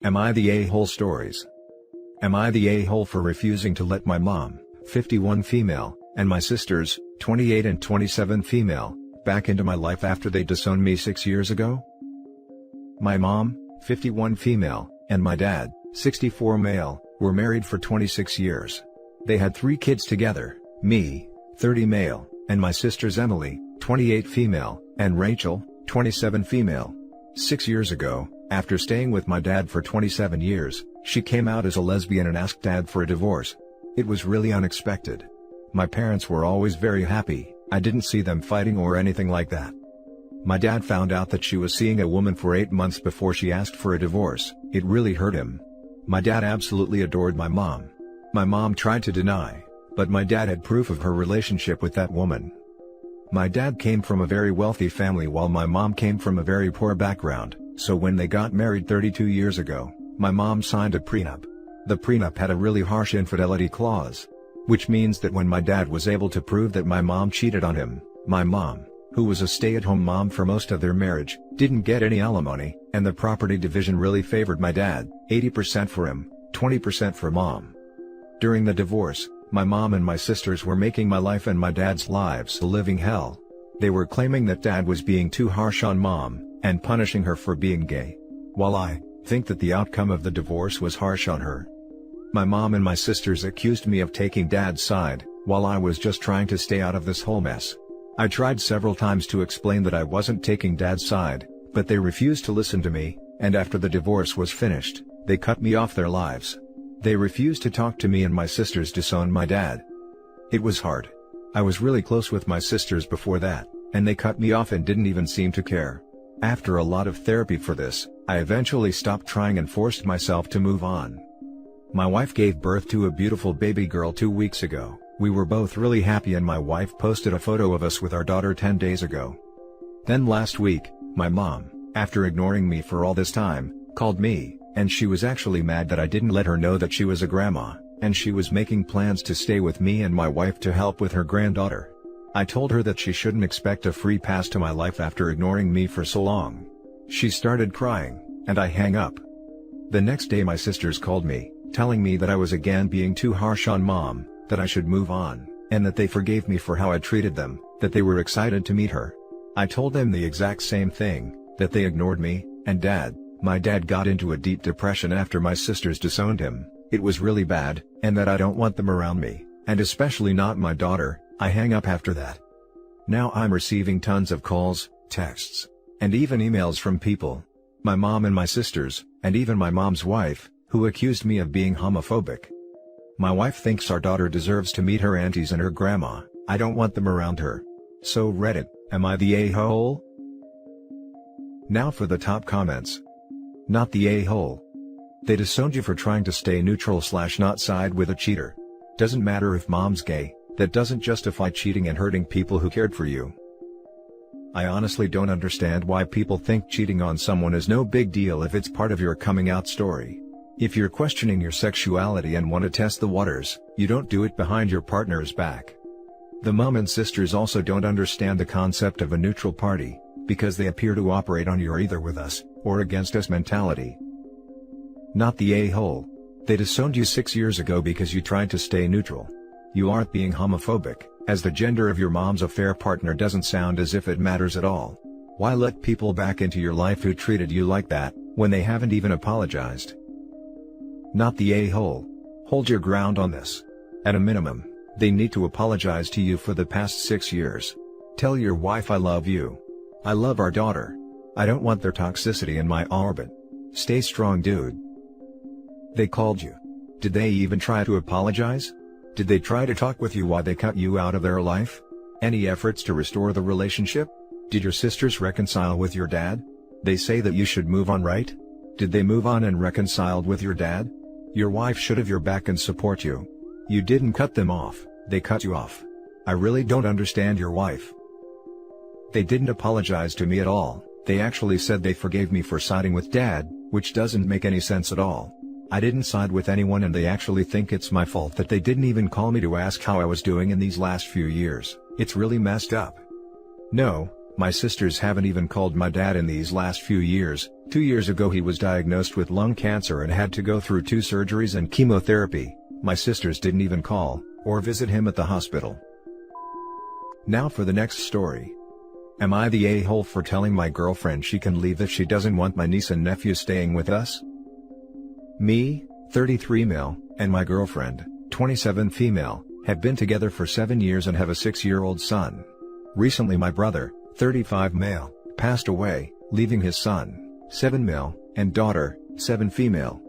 Am I the a-hole stories? Am I the a-hole for refusing to let my mom, 51 female, and my sisters, 28 and 27 female, back into my life after they disowned me 6 years ago? My mom, 51 female, and my dad, 64 male, were married for 26 years. They had 3 kids together, me, 30 male, and my sisters Emily, 28 female, and Rachel, 27 female. 6 years ago, after staying with my dad for 27 years, she came out as a lesbian and asked Dad for a divorce. It was really unexpected. My parents were always very happy. I didn't see them fighting or anything like that. My dad found out that she was seeing a woman for 8 months before she asked for a divorce. It really hurt him. My dad absolutely adored my mom. My mom tried to deny, but my dad had proof of her relationship with that woman. My dad came from a very wealthy family while my mom came from a very poor background, so when they got married 32 years ago, my mom signed a prenup. The prenup had a really harsh infidelity clause, which means that when my dad was able to prove that my mom cheated on him, my mom, who was a stay-at-home mom for most of their marriage, didn't get any alimony, and the property division really favored my dad, 80% for him, 20% for mom. During the divorce, my mom and my sisters were making my life and my dad's lives a living hell. They were claiming that Dad was being too harsh on mom, and punishing her for being gay. While I think that the outcome of the divorce was harsh on her. My mom and my sisters accused me of taking Dad's side, while I was just trying to stay out of this whole mess. I tried several times to explain that I wasn't taking Dad's side, but they refused to listen to me, and after the divorce was finished, they cut me off their lives. They refused to talk to me and my sisters disowned my dad. It was hard. I was really close with my sisters before that, and they cut me off and didn't even seem to care. After a lot of therapy for this, I eventually stopped trying and forced myself to move on. My wife gave birth to a beautiful baby girl 2 weeks ago. We were both really happy and my wife posted a photo of us with our daughter 10 days ago. Then last week, my mom, after ignoring me for all this time, called me, and she was actually mad that I didn't let her know that she was a grandma, and she was making plans to stay with me and my wife to help with her granddaughter. I told her that she shouldn't expect a free pass to my life after ignoring me for so long. She started crying, and I hung up. The next day my sisters called me, telling me that I was again being too harsh on mom, that I should move on, and that they forgave me for how I treated them, that they were excited to meet her. I told them the exact same thing, that they ignored me, and my dad got into a deep depression after my sisters disowned him. It was really bad, and that I don't want them around me, and especially not my daughter. I hang up after that. Now I'm receiving tons of calls, texts, and even emails from people, my mom and my sisters, and even my mom's wife, who accused me of being homophobic. My wife thinks our daughter deserves to meet her aunties and her grandma. I don't want them around her. So Reddit, am I the a-hole? Now for the top comments. Not the a-hole. They disowned you for trying to stay neutral/not side with a cheater. Doesn't matter if mom's gay, that doesn't justify cheating and hurting people who cared for you. I honestly don't understand why people think cheating on someone is no big deal if it's part of your coming out story. If you're questioning your sexuality and want to test the waters, you don't do it behind your partner's back. The mom and sisters also don't understand the concept of a neutral party, because they appear to operate on your either with us, or against us mentality. Not the a-hole. They disowned you 6 years ago because you tried to stay neutral. You aren't being homophobic, as the gender of your mom's affair partner doesn't sound as if it matters at all. Why let people back into your life who treated you like that, when they haven't even apologized? Not the a-hole. Hold your ground on this. At a minimum, they need to apologize to you for the past 6 years. Tell your wife I love you. I love our daughter. I don't want their toxicity in my orbit. Stay strong, dude. They called you. Did they even try to apologize? Did they try to talk with you why they cut you out of their life? Any efforts to restore the relationship? Did your sisters reconcile with your dad? They say that you should move on, right? Did they move on and reconciled with your dad? Your wife should have your back and support you. You didn't cut them off, they cut you off. I really don't understand your wife. They didn't apologize to me at all. They actually said they forgave me for siding with dad, which doesn't make any sense at all. I didn't side with anyone and they actually think it's my fault that they didn't even call me to ask how I was doing in these last few years. It's really messed up. No, My sisters haven't even called my dad in these last few years. 2 years ago he was diagnosed with lung cancer and had to go through 2 surgeries and chemotherapy. My sisters didn't even call or visit him at the hospital. Now for the next story. Am I the a-hole for telling my girlfriend she can leave if she doesn't want my niece and nephew staying with us? Me, 33 male, and my girlfriend, 27 female, have been together for 7 years and have a 6-year-old son. Recently my brother, 35 male, passed away, leaving his son, 7 male, and daughter, 7 female.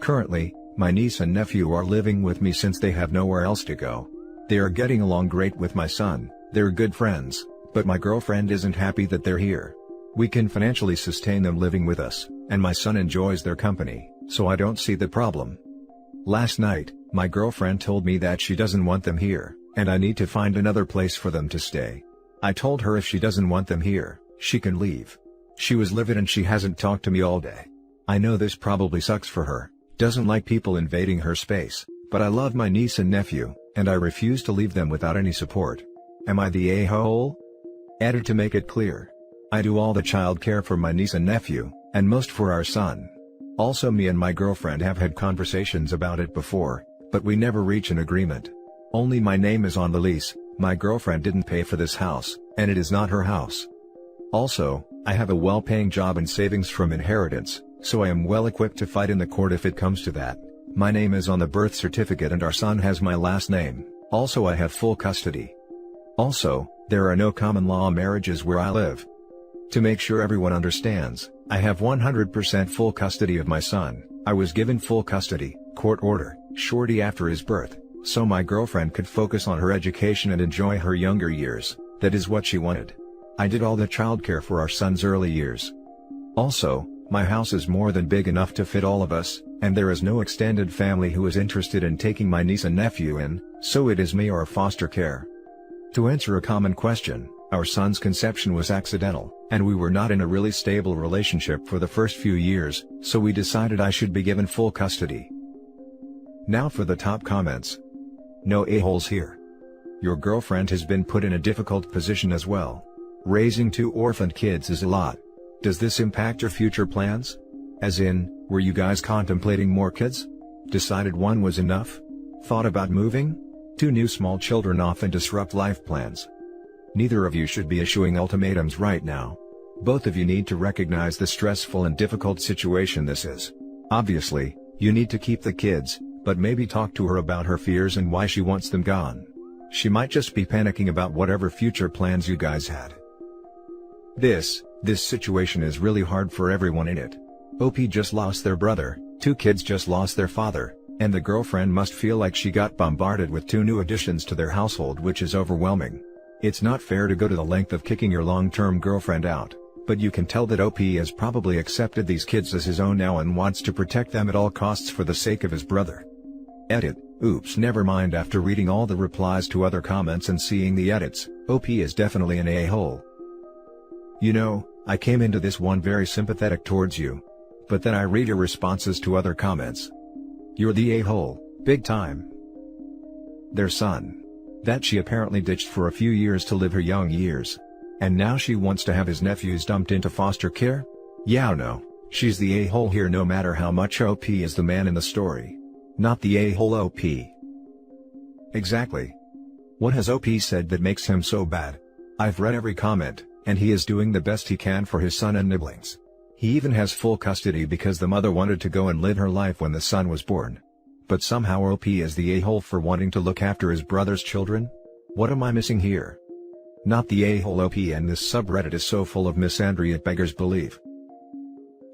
Currently, my niece and nephew are living with me since they have nowhere else to go. They are getting along great with my son, they're good friends, but my girlfriend isn't happy that they're here. We can financially sustain them living with us, and my son enjoys their company, so I don't see the problem. Last night, my girlfriend told me that she doesn't want them here, and I need to find another place for them to stay. I told her if she doesn't want them here, she can leave. She was livid and she hasn't talked to me all day. I know this probably sucks for her, doesn't like people invading her space, but I love my niece and nephew, and I refuse to leave them without any support. Am I the a-hole? Added to make it clear. I do all the child care for my niece and nephew, and most for our son. Also me and my girlfriend have had conversations about it before, but we never reach an agreement. Only my name is on the lease, my girlfriend didn't pay for this house, and it is not her house. Also, I have a well-paying job and savings from inheritance, so I am well equipped to fight in the court if it comes to that. My name is on the birth certificate and our son has my last name, also I have full custody. Also, there are no common law marriages where I live. To make sure everyone understands, I have 100% full custody of my son. I was given full custody, court order, shortly after his birth, so my girlfriend could focus on her education and enjoy her younger years. That is what she wanted. I did all the childcare for our son's early years. Also, my house is more than big enough to fit all of us, and there is no extended family who is interested in taking my niece and nephew in, so it is me or foster care. To answer a common question, our son's conception was accidental, and we were not in a really stable relationship for the first few years, so we decided I should be given full custody. Now for the top comments. No a-holes here. Your girlfriend has been put in a difficult position as well. Raising 2 orphaned kids is a lot. Does this impact your future plans? As in, were you guys contemplating more kids? Decided one was enough? Thought about moving? 2 new small children often disrupt life plans. Neither of you should be issuing ultimatums right now. Both of you need to recognize the stressful and difficult situation this is. Obviously, you need to keep the kids, but maybe talk to her about her fears and why she wants them gone. She might just be panicking about whatever future plans you guys had. This situation is really hard for everyone in it. OP just lost their brother, 2 kids just lost their father, and the girlfriend must feel like she got bombarded with 2 new additions to their household, which is overwhelming. It's not fair to go to the length of kicking your long-term girlfriend out, but you can tell that OP has probably accepted these kids as his own now and wants to protect them at all costs for the sake of his brother. Edit. Oops, never mind. After reading all the replies to other comments and seeing the edits, OP is definitely an a-hole. You know, I came into this one very sympathetic towards you. But then I read your responses to other comments. You're the a-hole, big time. Their son. That she apparently ditched for a few years to live her young years. And now she wants to have his nephews dumped into foster care? Yeah, no, she's the a-hole here no matter how much OP is the man in the story. Not the a-hole OP. Exactly. What has OP said that makes him so bad? I've read every comment, and he is doing the best he can for his son and nibblings. He even has full custody because the mother wanted to go and live her life when the son was born. But somehow OP is the a-hole for wanting to look after his brother's children? What am I missing here? Not the a-hole OP, and this subreddit is so full of misandry it beggars belief.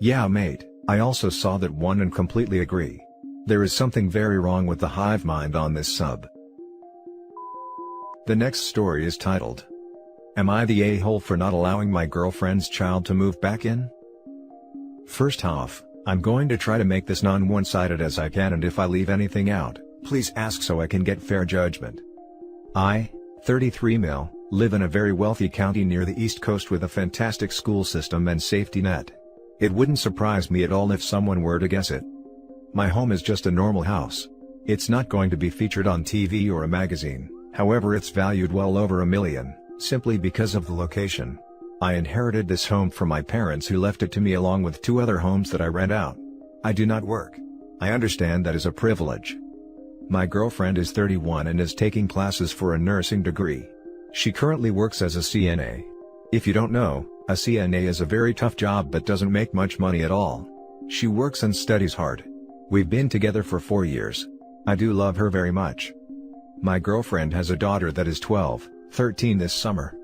Yeah mate, I also saw that one and completely agree. There is something very wrong with the hive mind on this sub. The next story is titled, Am I the a-hole for not allowing my girlfriend's child to move back in? First off, I'm going to try to make this non-one-sided as I can, and if I leave anything out, please ask so I can get fair judgment. I, 33 male, live in a very wealthy county near the East Coast with a fantastic school system and safety net. It wouldn't surprise me at all if someone were to guess it. My home is just a normal house. It's not going to be featured on TV or a magazine, however it's valued well over $1 million, simply because of the location. I inherited this home from my parents who left it to me along with 2 other homes that I rent out. I do not work. I understand that is a privilege. My girlfriend is 31 and is taking classes for a nursing degree. She currently works as a CNA. If you don't know, a CNA is a very tough job but doesn't make much money at all. She works and studies hard. We've been together for 4 years. I do love her very much. My girlfriend has a daughter that is 12, 13 this summer.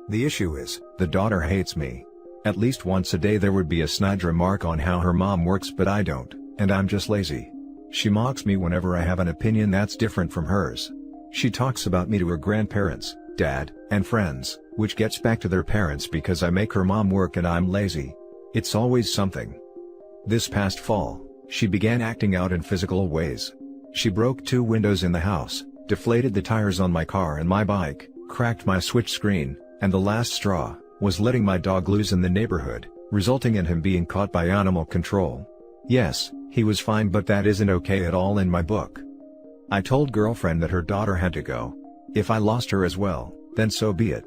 The issue is, the daughter hates me. At least once a day there would be a snide remark on how her mom works, but I don't, and I'm just lazy. She mocks me whenever I have an opinion that's different from hers. She talks about me to her grandparents, dad, and friends, which gets back to their parents because I make her mom work and I'm lazy. It's always something. This past fall, she began acting out in physical ways. She broke 2 windows in the house, deflated the tires on my car and my bike, cracked my switch screen, and the last straw was letting my dog loose in the neighborhood, resulting in him being caught by animal control. Yes, he was fine, but that isn't okay at all in my book. I told girlfriend that her daughter had to go. If I lost her as well, then so be it.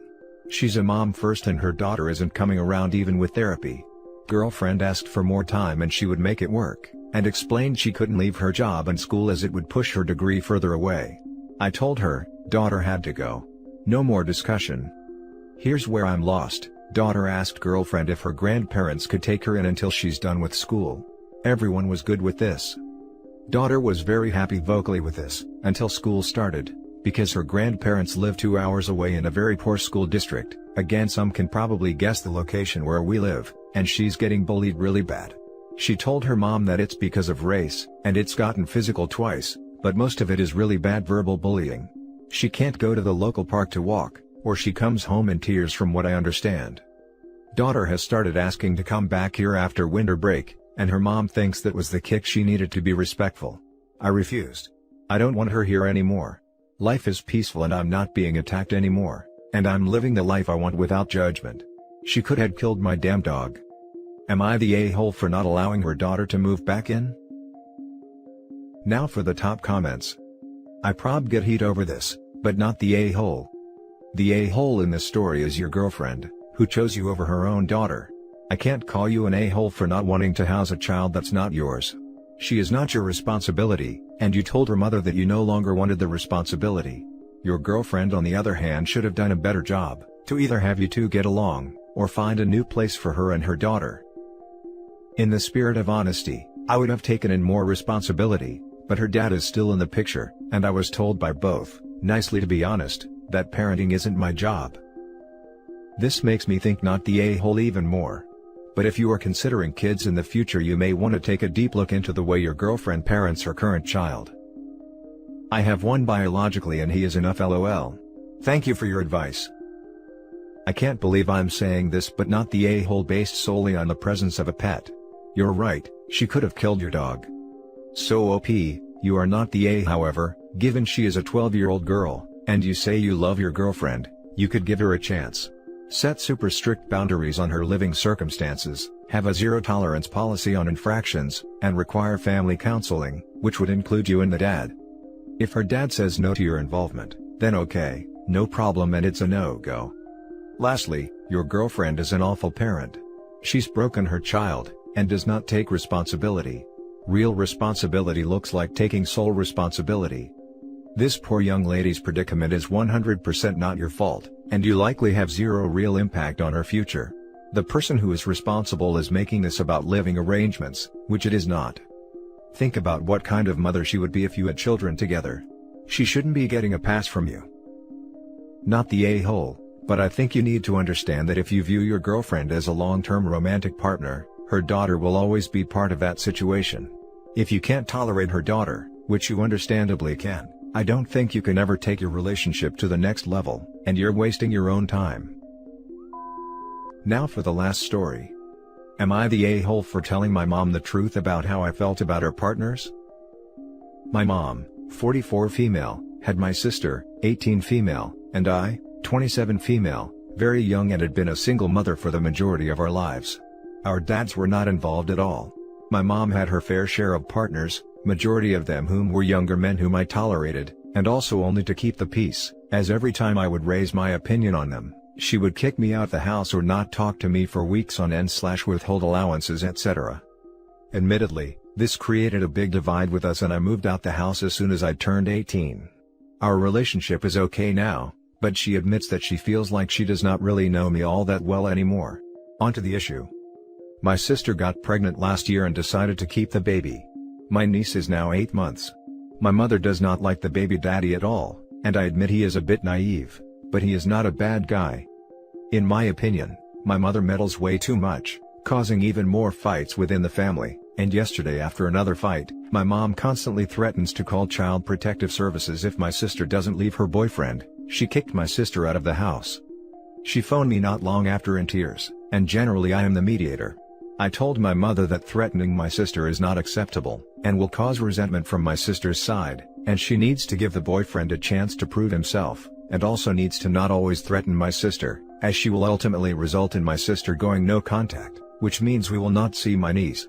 She's a mom first and her daughter isn't coming around even with therapy. Girlfriend asked for more time and she would make it work, and explained she couldn't leave her job and school as it would push her degree further away. I told her, daughter had to go. No more discussion. Here's where I'm lost. Daughter asked girlfriend if her grandparents could take her in until she's done with school. Everyone was good with this. Daughter was very happy vocally with this, until school started, because her grandparents live 2 hours away in a very poor school district. Again, some can probably guess the location where we live, and she's getting bullied really bad. She told her mom that it's because of race, and it's gotten physical twice, but most of it is really bad verbal bullying. She can't go to the local park to walk, or she comes home in tears from what I understand. Daughter has started asking to come back here after winter break, and her mom thinks that was the kick she needed to be respectful. I refused. I don't want her here anymore. Life is peaceful and I'm not being attacked anymore, and I'm living the life I want without judgment. She could have killed my damn dog. Am I the a-hole for not allowing her daughter to move back in? Now for the top comments. I prob get heat over this, but not the a-hole. The a-hole in this story is your girlfriend, who chose you over her own daughter. I can't call you an a-hole for not wanting to house a child that's not yours. She is not your responsibility, and you told her mother that you no longer wanted the responsibility. Your girlfriend on the other hand should have done a better job, to either have you two get along, or find a new place for her and her daughter. In the spirit of honesty, I would have taken in more responsibility, but her dad is still in the picture, and I was told by both, nicely to be honest, that parenting isn't my job. This makes me think not the a-hole even more. But if you are considering kids in the future, you may want to take a deep look into the way your girlfriend parents her current child. I have one biologically and he is enough lol. Thank you for your advice. I can't believe I'm saying this, but not the a-hole based solely on the presence of a pet. You're right, she could have killed your dog. So OP, you are not the a however, given she is a 12-year-old girl, and you say you love your girlfriend, you could give her a chance. Set super strict boundaries on her living circumstances, have a zero-tolerance policy on infractions, and require family counseling, which would include you and the dad. If her dad says no to your involvement, then okay, no problem and it's a no-go. Lastly, your girlfriend is an awful parent. She's broken her child, and does not take responsibility. Real responsibility looks like taking sole responsibility. This poor young lady's predicament is 100% not your fault, and you likely have zero real impact on her future. The person who is responsible is making this about living arrangements, which it is not. Think about what kind of mother she would be if you had children together. She shouldn't be getting a pass from you. Not the a-hole, but I think you need to understand that if you view your girlfriend as a long-term romantic partner, her daughter will always be part of that situation. If you can't tolerate her daughter, which you understandably can, I don't think you can ever take your relationship to the next level, and you're wasting your own time. Now for the last story. Am I the a-hole for telling my mom the truth about how I felt about her partners? My mom, 44 female, had my sister, 18 female, and I, 27 female, very young and had been a single mother for the majority of our lives. Our dads were not involved at all. My mom had her fair share of partners, majority of them whom were younger men whom I tolerated, and also only to keep the peace, as every time I would raise my opinion on them, She would kick me out the house or not talk to me for weeks on end / withhold allowances etc. Admittedly, this created a big divide with us and I moved out the house as soon as I turned 18. Our relationship is okay now, but she admits that she feels like she does not really know me all that well anymore. On to the issue. My sister got pregnant last year and decided to keep the baby. My niece is now 8 months. My mother does not like the baby daddy at all, and I admit he is a bit naive, but he is not a bad guy. In my opinion, my mother meddles way too much, causing even more fights within the family, and yesterday after another fight, my mom constantly threatens to call Child Protective Services if my sister doesn't leave her boyfriend. She kicked my sister out of the house. She phoned me not long after in tears, and generally I am the mediator. I told my mother that threatening my sister is not acceptable, and will cause resentment from my sister's side, and she needs to give the boyfriend a chance to prove himself, and also needs to not always threaten my sister, as she will ultimately result in my sister going no contact, which means we will not see my niece.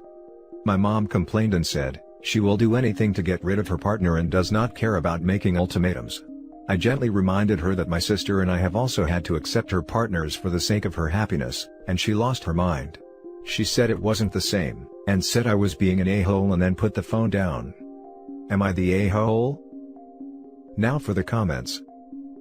My mom complained and said, she will do anything to get rid of her partner and does not care about making ultimatums. I gently reminded her that my sister and I have also had to accept her partners for the sake of her happiness, and she lost her mind. She said it wasn't the same, and said I was being an a-hole and then put the phone down. Am I the a-hole? Now for the comments.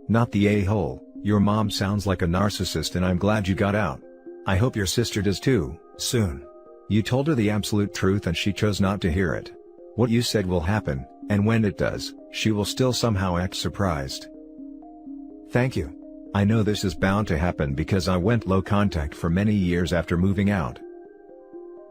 Not the a-hole, your mom sounds like a narcissist and I'm glad you got out. I hope your sister does too, soon. You told her the absolute truth and she chose not to hear it. What you said will happen, and when it does, she will still somehow act surprised. Thank you. I know this is bound to happen because I went low contact for many years after moving out.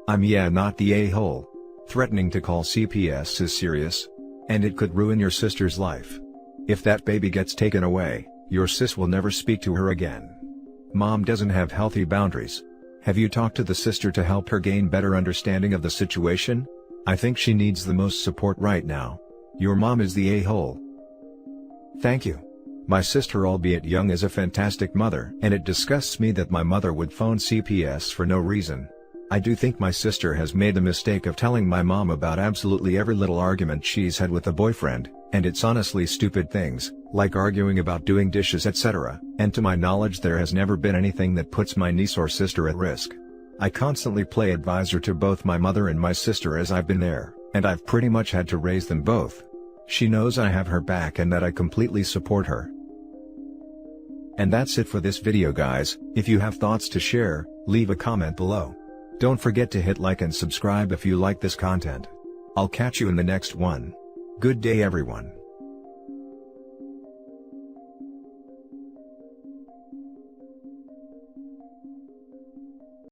I'm not the a-hole. Threatening to call CPS is serious. And it could ruin your sister's life. If that baby gets taken away, your sis will never speak to her again. Mom doesn't have healthy boundaries. Have you talked to the sister to help her gain better understanding of the situation? I think she needs the most support right now. Your mom is the a-hole. Thank you. My sister, albeit young, is a fantastic mother, and it disgusts me that my mother would phone CPS for no reason. I do think my sister has made the mistake of telling my mom about absolutely every little argument she's had with the boyfriend, and it's honestly stupid things, like arguing about doing dishes etc., and to my knowledge there has never been anything that puts my niece or sister at risk. I constantly play advisor to both my mother and my sister as I've been there, and I've pretty much had to raise them both. She knows I have her back and that I completely support her. And that's it for this video guys. If you have thoughts to share, leave a comment below. Don't forget to hit like and subscribe if you like this content. I'll catch you in the next one. Good day everyone.